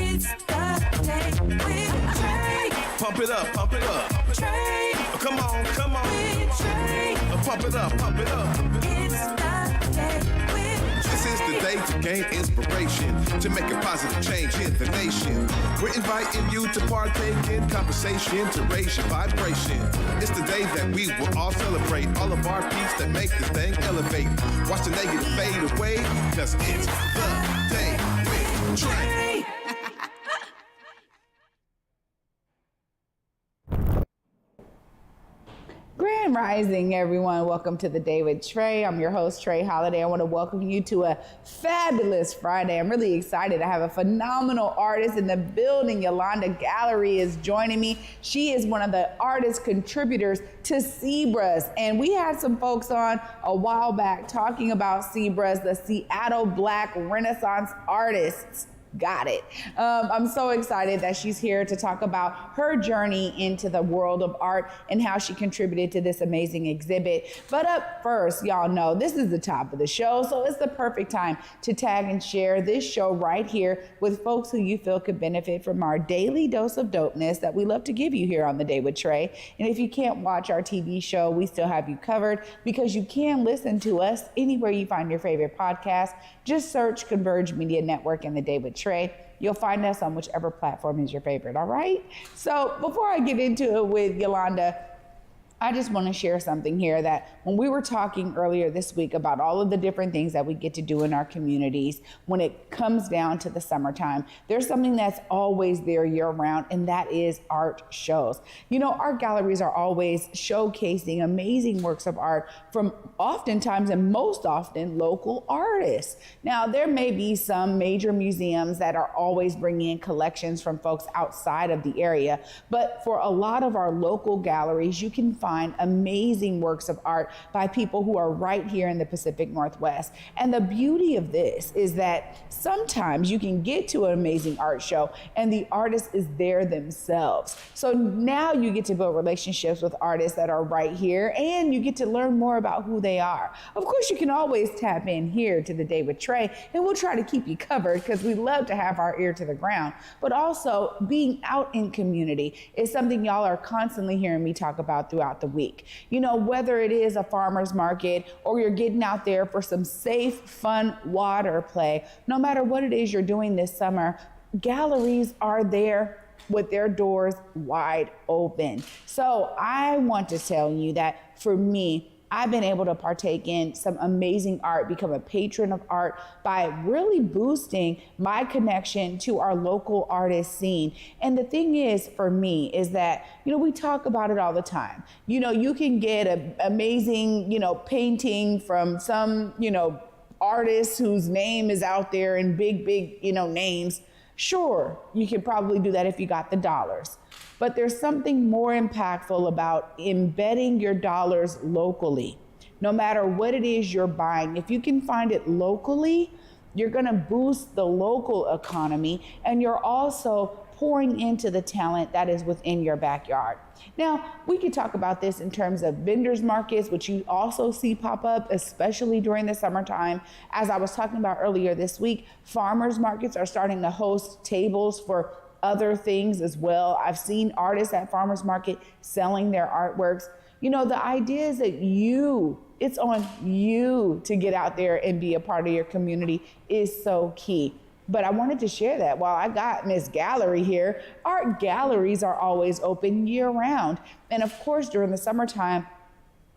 It's the day with Trae. Pump it up, pump it up. Trae. Come on, come on. With Trae. Pump it up, pump it up. It's the day with Trae. This is the day to gain inspiration, to make a positive change in the nation. We're inviting you to partake in conversation, to raise your vibration. It's the day that we will all celebrate all of our peace that make this thing elevate. Watch the negative fade away, cause it's the day with Trae. Grand Rising, everyone. Welcome to the Day with Trae. I'm your host, Trae Holiday. I want to welcome you to a fabulous Friday. I'm really excited to have a phenomenal artist in the building. Yolanda Galery is joining me. She is one of the artist contributors to Zebras. And we had some folks on a while back talking about Zebras, the Seattle Black Renaissance artists. Got it. I'm so excited that she's here to talk about her journey into the world of art and how she contributed to this amazing exhibit. But up first, y'all know this is the top of the show, so it's the perfect time to tag and share this show right here with folks who you feel could benefit from our daily dose of dopeness that we love to give you here on The Day with Trae. And if you can't watch our TV show, we still have you covered because you can listen to us anywhere you find your favorite podcast. Just search Converge Media Network and The Day with Trae. You'll find us on whichever platform is your favorite, all right? So before I get into it with Yolanda, I just want to share something here that when we were talking earlier this week about all of the different things that we get to do in our communities, when it comes down to the summertime, there's something that's always there year round, and that is art shows. You know, art galleries are always showcasing amazing works of art from oftentimes and most often local artists. Now, there may be some major museums that are always bringing in collections from folks outside of the area, but for a lot of our local galleries, you can find amazing works of art by people who are right here in the Pacific Northwest. And the beauty of this is that sometimes you can get to an amazing art show and the artist is there themselves. So now you get to build relationships with artists that are right here, and you get to learn more about who they are. Of course, you can always tap in here to The Day with Trae, and we'll try to keep you covered because we love to have our ear to the ground. But also, being out in community is something y'all are constantly hearing me talk about throughout the week. You know, whether it is a farmer's market or you're getting out there for some safe, fun water play, no matter what it is you're doing this summer, galleries are there with their doors wide open. So I want to tell you that for me, I've been able to partake in some amazing art, become a patron of art by really boosting my connection to our local artist scene. And the thing is, for me, is that, you know, we talk about it all the time. You know, you can get an amazing, painting from some, artist whose name is out there in big, names. Sure, you could probably do that if you got the dollars. But there's something more impactful about embedding your dollars locally. No matter what it is you're buying, if you can find it locally, you're gonna boost the local economy, and you're also pouring into the talent that is within your backyard. Now, we could talk about this in terms of vendors markets, which you also see pop up, especially during the summertime. As I was talking about earlier this week, farmers markets are starting to host tables for other things as well. I've seen artists at farmers market selling their artworks. You know, the idea is that it's on you to get out there and be a part of your community is so key. But I wanted to share that while I got Miss Gallery here. Art galleries are always open year round. And of course, during the summertime,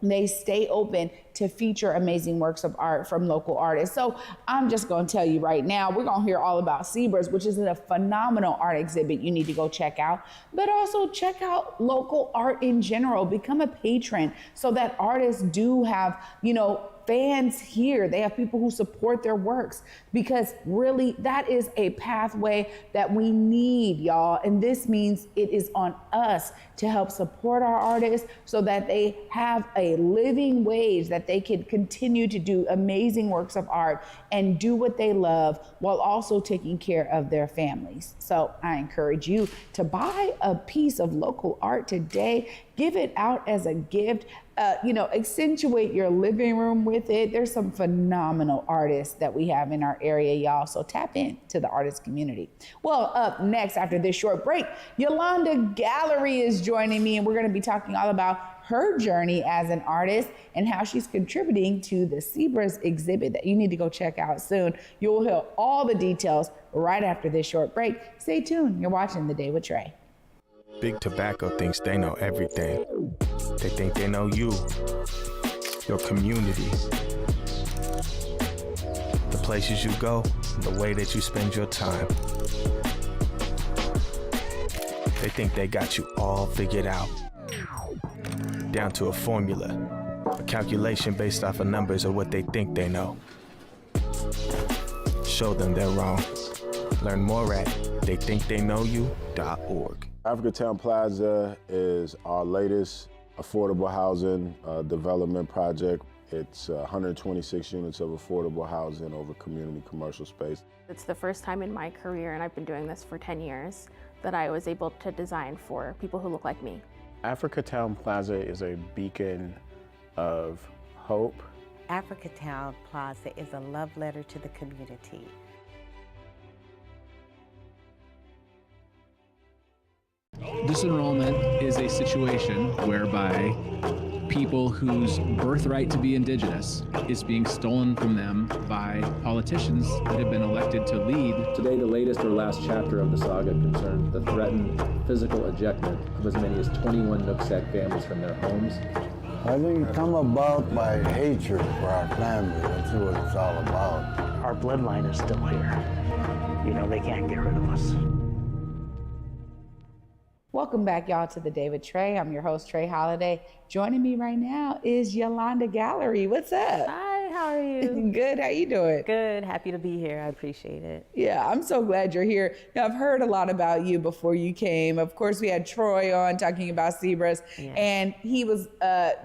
they stay open to feature amazing works of art from local artists. So I'm just gonna tell you right now, we're gonna hear all about Zebras, which is a phenomenal art exhibit you need to go check out, but also check out local art in general. Become a patron so that artists do have, fans here. They have people who support their works, because really that is a pathway that we need, y'all. And this means it is on us to help support our artists so that they have a living wage that that they could continue to do amazing works of art and do what they love while also taking care of their families. So I encourage you to buy a piece of local art today, give it out as a gift, accentuate your living room with it. There's some phenomenal artists that we have in our area, y'all. So tap into the artist community. Well, up next after this short break, Yolanda Gallery is joining me, and we're going to be talking all about her journey as an artist and how she's contributing to the Zebras exhibit that you need to go check out soon. You'll hear all the details right after this short break. Stay tuned. You're watching The Day with Trae. Big Tobacco thinks they know everything. They think they know you, your community, the places you go, the way that you spend your time. They think they got you all figured out, down to a formula, a calculation based off of numbers of what they think they know. Show them they're wrong. Learn more at theythinktheyknowyou.org. Africatown Plaza is our latest affordable housing development project. It's 126 units of affordable housing over community commercial space. It's the first time in my career, and I've been doing this for 10 years, that I was able to design for people who look like me. Africatown Plaza is a beacon of hope. Africatown Plaza is a love letter to the community. This enrollment is a situation whereby people whose birthright to be indigenous is being stolen from them by politicians that have been elected to lead. Today, the latest or last chapter of the saga concerns the threatened physical ejectment of as many as 21 Nooksack families from their homes. I think it come about by hatred for our family. That's what it's all about. Our bloodline is still here. They can't get rid of us. Welcome back, y'all, to The Day with Trae. I'm your host, Trae Holiday. Joining me right now is Yolanda Gallery. What's up? Hi, how are you? Good, how you doing? Good, happy to be here. I appreciate it. Yeah, I'm so glad you're here. Now, I've heard a lot about you before you came. Of course, we had Trae on talking about Zebras, and he was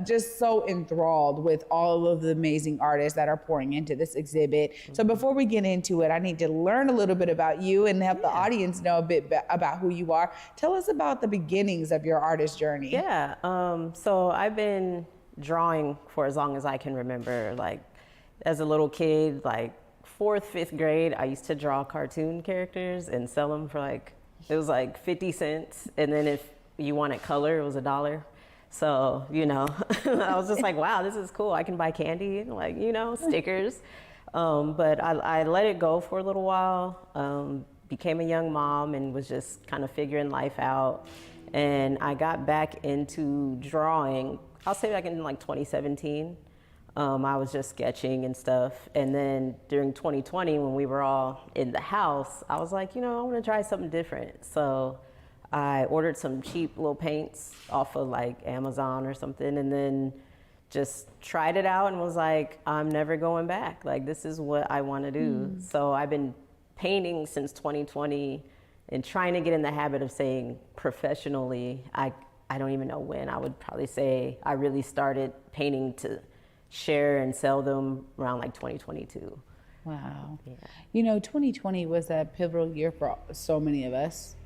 just so enthralled with all of the amazing artists that are pouring into this exhibit. Mm-hmm. So before we get into it, I need to learn a little bit about you and help the audience know a bit about who you are. Tell us about the beginnings of your artist journey. Yeah, so I've been drawing for as long as I can remember. Like, as a little kid, like 4th, 5th grade, I used to draw cartoon characters and sell them for it was like 50 cents. And then if you wanted color, it was $1. So, I was just like, wow, this is cool. I can buy candy and stickers. But I let it go for a little while, became a young mom and was just kind of figuring life out. And I got back into drawing, I'll say back in 2017. I was just sketching and stuff. And then during 2020, when we were all in the house, I was like, I want to try something different. So I ordered some cheap little paints off of Amazon or something, and then just tried it out and was like, I'm never going back. This is what I want to do. So I've been painting since 2020 and trying to get in the habit of saying professionally. I don't even know when. I would probably say I really started painting to share and sell them around 2022. Wow. Yeah. 2020 was a pivotal year for so many of us.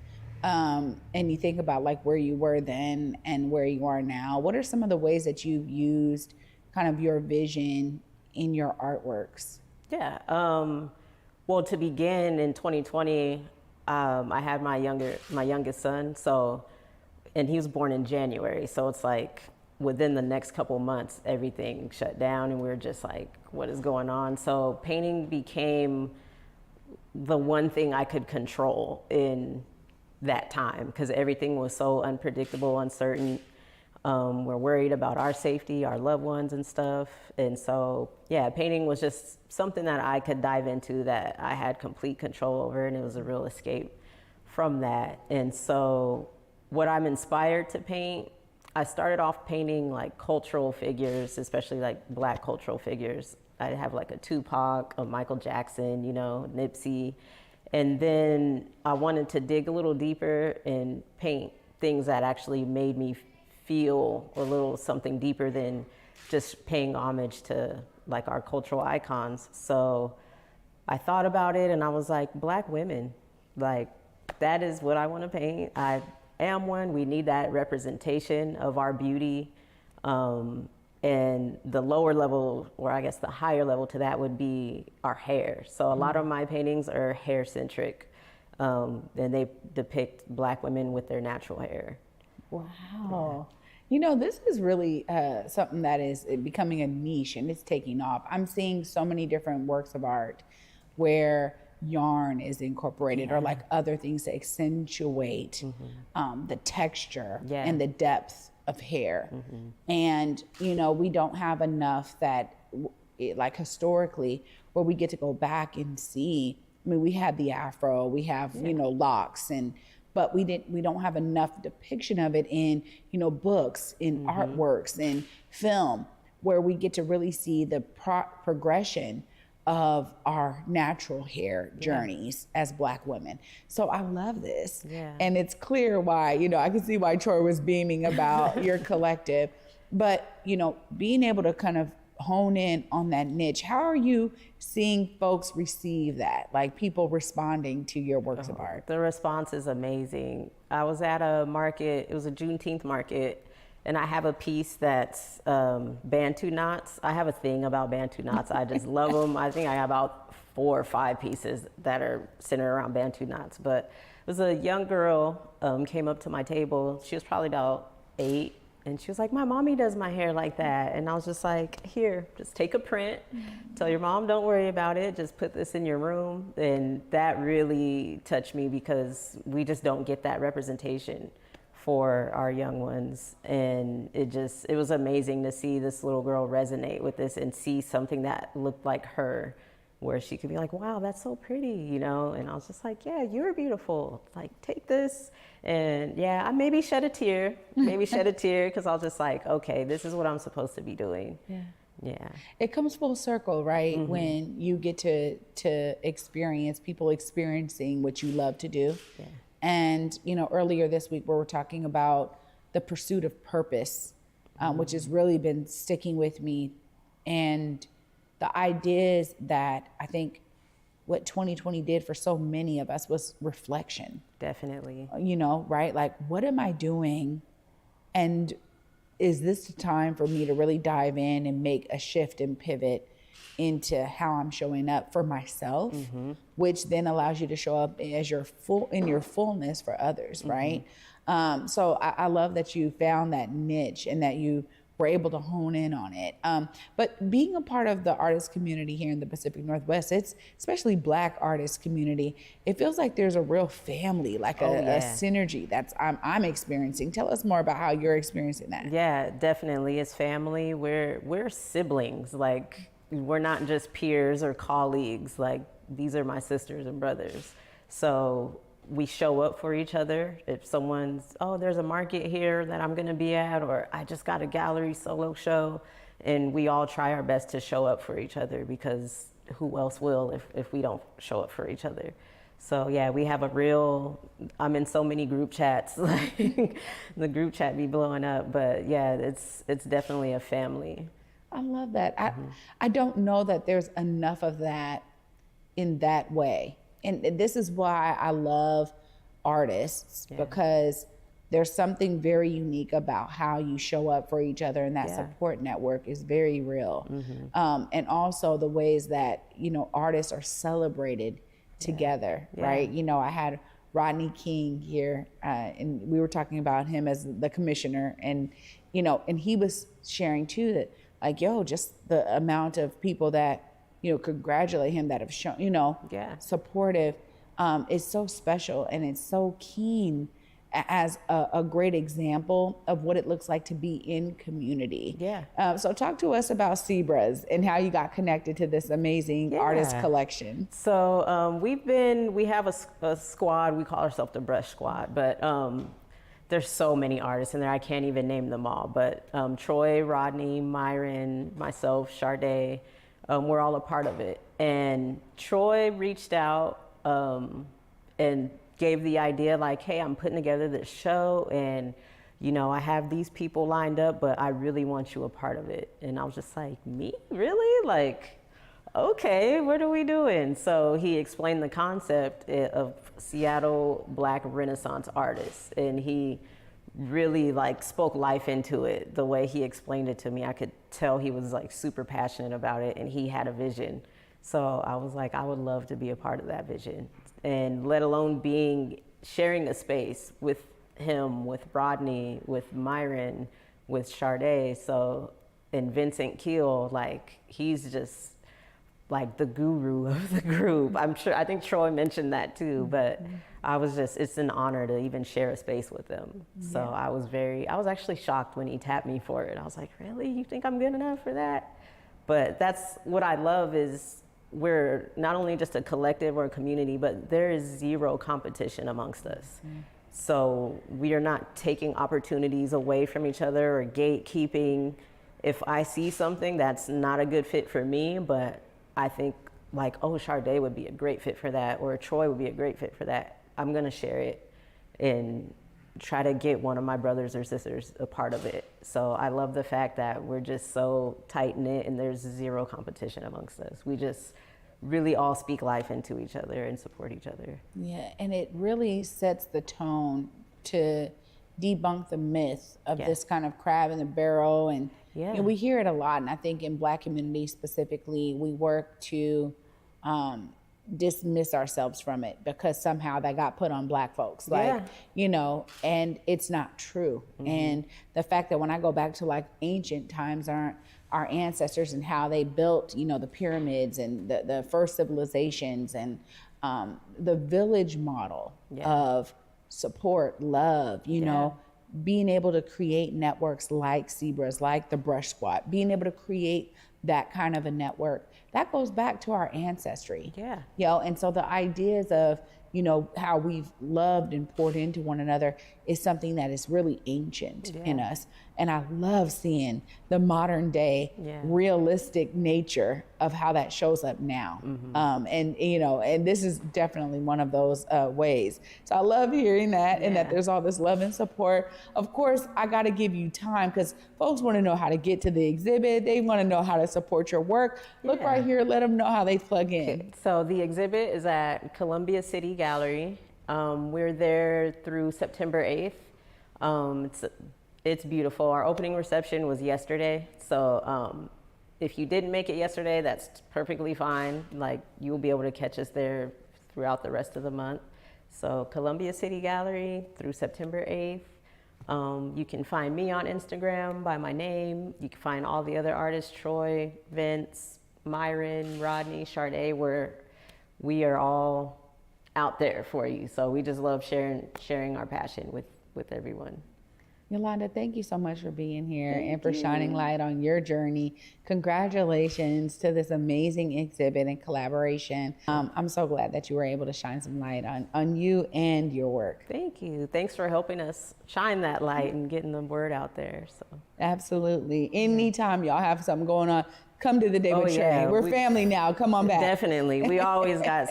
And you think about where you were then and where you are now. What are some of the ways that you've used kind of your vision in your artworks? Yeah. Well, to begin in 2020, I had my youngest son. And he was born in January. So it's within the next couple months, everything shut down and we were just what is going on? So painting became the one thing I could control in that time because everything was so unpredictable, uncertain. We're worried about our safety, our loved ones and stuff. And so, painting was just something that I could dive into that I had complete control over, and it was a real escape from that. And so what I'm inspired to paint, I started off painting cultural figures, especially Black cultural figures. I have a Tupac, a Michael Jackson, Nipsey. And then I wanted to dig a little deeper and paint things that actually made me feel a little something deeper than just paying homage to like our cultural icons. So I thought about it and I was like, Black women, like that is what I want to paint. I am one. We need that representation of our beauty. And the lower level, or I guess the higher level to that would be our hair. So a lot of my paintings are hair centric. And they depict Black women with their natural hair. Wow. You know, this is really something that is becoming a niche and it's taking off. I'm seeing so many different works of art where yarn is incorporated or like other things to accentuate the texture and the depth of hair. And, you know, we don't have enough that, like historically, where we get to go back and see. I mean, we had the Afro, we have, you know, locks, but we don't have enough depiction of it in, you know, books, in artworks, in film, where we get to really see the progression of our natural hair journeys as Black women. So I love this. And it's clear why, you know, I can see why Troy was beaming about your collective, but, you know, being able to kind of hone in on that niche. How are you seeing folks receive that? Like people responding to your works of art? The response is amazing. I was at a market, it was a Juneteenth market, and I have a piece that's Bantu knots. I have a thing about Bantu knots. I just love them. I think I have about 4 or 5 pieces that are centered around Bantu knots. But it was a young girl came up to my table. She was probably about 8. And she was like, my mommy does my hair like that. And I was just like, here, just take a print. Tell your mom, don't worry about it. Just put this in your room. And that really touched me because we just don't get that representation for our young ones. And it was amazing to see this little girl resonate with this and see something that looked like her, where she could be like, wow, that's so pretty, you know? And I was just like, yeah, you're beautiful. Like, take this. And yeah, I maybe shed a tear, because I was just like, okay, this is what I'm supposed to be doing. Yeah. It comes full circle, right? When you get to experience people experiencing what you love to do. And, you know, earlier this week we were talking about the pursuit of purpose, which has really been sticking with me. And the ideas that I think what 2020 did for so many of us was reflection. Definitely. You know, right? Like, what am I doing? And is this the time for me to really dive in and make a shift and pivot into how I'm showing up for myself, which then allows you to show up as in your fullness for others, right? So I love that you found that niche and that you were able to hone in on it. But being a part of the artist community here in the Pacific Northwest, it's especially Black artist community, it feels like there's a real family, like a synergy that's I'm experiencing. Tell us more about how you're experiencing that. Yeah, definitely. It's family. We're siblings. Like, we're not just peers or colleagues. Like, these are my sisters and brothers. So we show up for each other. If someone's, oh, there's a market here that I'm gonna be at, or I just got a gallery solo show, and we all try our best to show up for each other, because who else will if we don't show up for each other? So yeah, we have I'm in so many group chats, like the group chat be blowing up, but yeah, it's definitely a family. I love that. I don't know that there's enough of that in that way. And this is why I love artists, because there's something very unique about how you show up for each other, and that support network is very real. And also the ways that, you know, artists are celebrated together, right? You know, I had Rodney King here, and we were talking about him as the commissioner, and, you know, and he was sharing too that, like, yo, just the amount of people that, you know, congratulate him, that have shown, you know, supportive, is so special, and it's so keen as a great example of what it looks like to be in community. So talk to us about Zebras and how you got connected to this amazing artist collection. So we have a squad, we call ourselves the Brush Squad, but there's so many artists in there, I can't even name them all, but Troy, Rodney, Myron, myself, Sharday, we're all a part of it. And Troy reached out and gave the idea, like, hey, I'm putting together this show, and I have these people lined up, but I really want you a part of it. And I was just like, me? Really? Like, okay, what are we doing? So he explained the concept of Seattle Black Renaissance artists, and he really like spoke life into it. The way he explained it to me, I could tell he was like super passionate about it, and he had a vision. So I was like, I would love to be a part of that vision, and let alone sharing a space with him, with Rodney, with Myron, with Sade. So, and Vincent Keel, like he's just like the guru of the group. I think Troy mentioned that too, but it's an honor to even share a space with them. So I was actually shocked when he tapped me for it. I was like, really? You think I'm good enough for that? But that's what I love is we're not only just a collective or a community, but there is zero competition amongst us. So we are not taking opportunities away from each other or gatekeeping. If I see something that's not a good fit for me, but I think like, oh, Sade would be a great fit for that, or Troy would be a great fit for that, I'm gonna share it and try to get one of my brothers or sisters a part of it. So I love the fact that we're just so tight-knit and there's zero competition amongst us. We just really all speak life into each other and support each other. Yeah, and it really sets the tone to debunk the myth of this kind of crab in the barrel. And we hear it a lot, and I think in Black communities specifically, we work to dismiss ourselves from it because somehow that got put on Black folks, like, and it's not true. And the fact that when I go back to like ancient times, our ancestors and how they built, the pyramids and the first civilizations and the village model of support, love, being able to create networks like Zebras, like the Brush Squad, being able to create that kind of a network, that goes back to our ancestry. And so the ideas of, how we've loved and poured into one another is something that is really ancient in us. And I love seeing the modern day realistic nature of how that shows up now. And this is definitely one of those ways. So I love hearing that and that there's all this love and support. Of course, I got to give you time because folks want to know how to get to the exhibit. They want to know how to support your work. Look right here, let them know how they plug in. So the exhibit is at Columbia City Gallery. We're there through September 8th. It's beautiful. Our opening reception was yesterday. So if you didn't make it yesterday, that's perfectly fine. Like, you'll be able to catch us there throughout the rest of the month. So Columbia City Gallery through September 8th. You can find me on Instagram by my name. You can find all the other artists, Troy, Vince, Myron, Rodney, Sade, where we are all out there for you. So we just love sharing our passion with everyone. Yolanda, thank you so much for being here and for shining light on your journey. Congratulations to this amazing exhibit and collaboration. I'm so glad that you were able to shine some light on you and your work. Thank you. Thanks for helping us shine that light and getting the word out there. So absolutely. Anytime y'all have something going on, come to the Day with Trae. We're family now. Come on back. Definitely.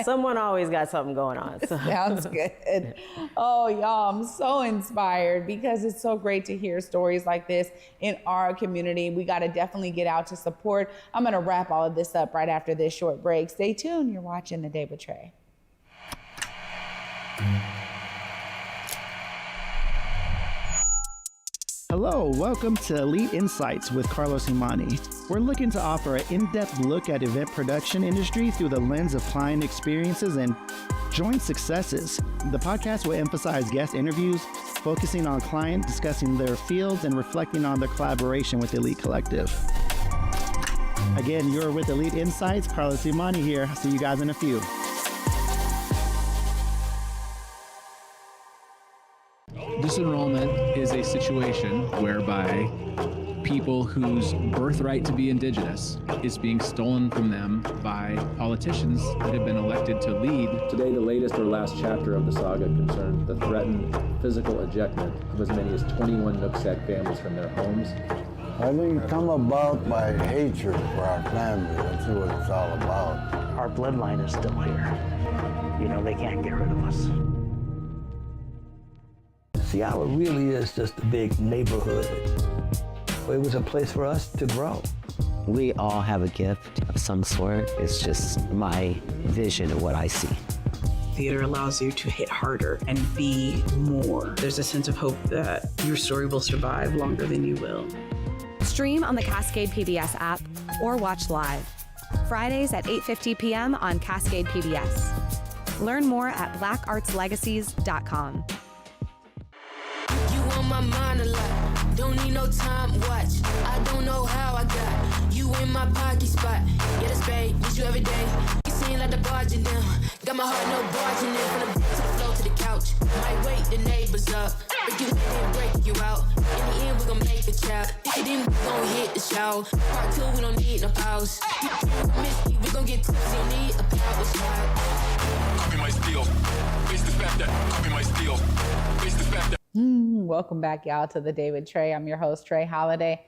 Someone always got something going on. So. Sounds good. Oh, y'all, I'm so inspired because it's so great to hear stories like this in our community. We got to definitely get out to support. I'm going to wrap all of this up right after this short break. Stay tuned. You're watching The Day with Trae. Hello, welcome to Elite Insights with Carlos Imani. We're looking to offer an in-depth look at event production industry through the lens of client experiences and joint successes. The podcast will emphasize guest interviews, focusing on client discussing their fields and reflecting on their collaboration with Elite Collective. Again, you're with Elite Insights. Carlos Imani here. I'll see you guys in a few. Disenrollment is a situation whereby people whose birthright to be indigenous is being stolen from them by politicians that have been elected to lead. Today, the latest or last chapter of the saga concerned the threatened physical ejectment of as many as 21 Nooksack families from their homes. I think come about by hatred for our family. That's what it's all about. Our bloodline is still here. They can't get rid of us. Seattle really is just a big neighborhood. It was a place for us to grow. We all have a gift of some sort. It's just my vision of what I see. Theater allows you to hit harder and be more. There's a sense of hope that your story will survive longer than you will. Stream on the Cascade PBS app or watch live. Fridays at 8:50 p.m. on Cascade PBS. Learn more at blackartslegacies.com. You on my mind a lot. Don't need no time watch. I don't know how I got you in my pocket spot. Yeah, that's babe. Need you every day. You seem like the barging down. Got my heart no barging in. From the to the floor to the couch. Might wake the neighbors up. Break you in and break you out. In the end, we gon' make a child. If it didn't, we gon' hit the show. Part 2, we don't need no pause. Miss me, we gon' get tipsy. Don't need a power shot. Copy my steel. Face the fact that. Copy my steel. Face the fact that. Welcome back, y'all, to the Day with Trae. I'm your host, Trae Holiday.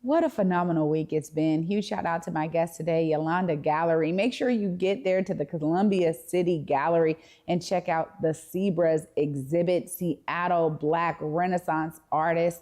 What a phenomenal week it's been. Huge shout out to my guest today, Yolanda Gallery. Make sure you get there to the Columbia City Gallery and check out the Zebras exhibit, Seattle Black Renaissance artists.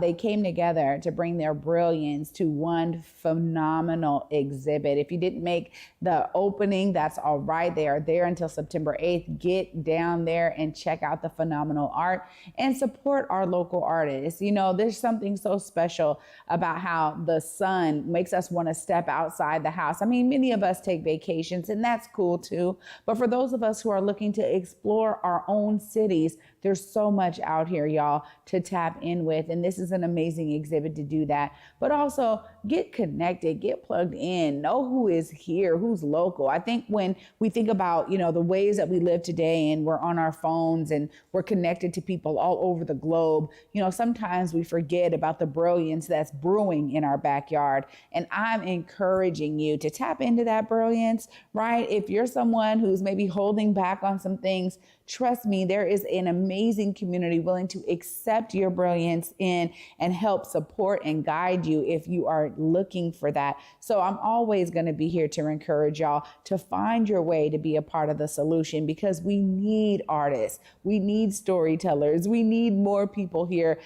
They came together to bring their brilliance to one phenomenal exhibit. If you didn't make the opening, that's all right. They are there until September 8th. Get down there and check out the phenomenal art and support our local artists. You know, there's something so special about how the sun makes us want to step outside the house. I mean, many of us take vacations, and that's cool too. But for those of us who are looking to explore our own cities, there's so much out here, y'all, to tap in with. And this is an amazing exhibit to do that. But also get connected, get plugged in, know who is here, who's local. I think when we think about, you know, the ways that we live today and we're on our phones and we're connected to people all over the globe, you know, sometimes we forget about the brilliance that's brewing in our backyard. And I'm encouraging you to tap into that brilliance, right? If you're someone who's maybe holding back on some things, trust me, there is an amazing community willing to accept your brilliance in and help support and guide you if you are looking for that. So I'm always going to be here to encourage y'all to find your way to be a part of the solution, because we need artists, we need storytellers, we need more people here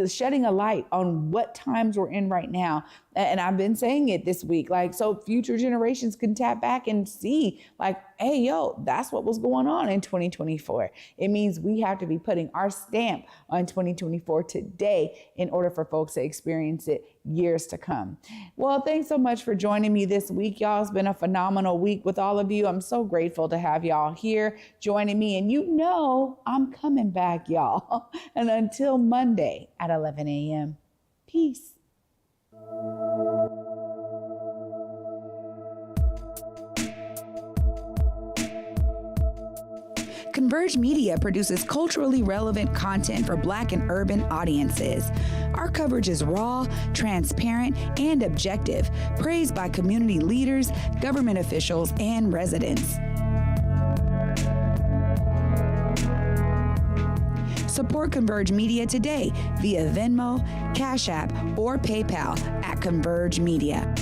shedding a light on what times we're in right now. And I've been saying it this week, like, so future generations can tap back and see, like, hey, yo, that's what was going on in 2024. It means we have to be putting our stamp on 2024 today in order for folks to experience it years to come. Well, thanks so much for joining me this week, y'all. It's been a phenomenal week with all of you. I'm so grateful to have y'all here joining me. And you know I'm coming back, y'all. And until Monday at 11 a.m., peace. Converge Media produces culturally relevant content for Black and urban audiences. Our coverage is raw, transparent, and objective, praised by community leaders, government officials, and residents. Support Converge Media today via Venmo, Cash App, or PayPal at Converge Media.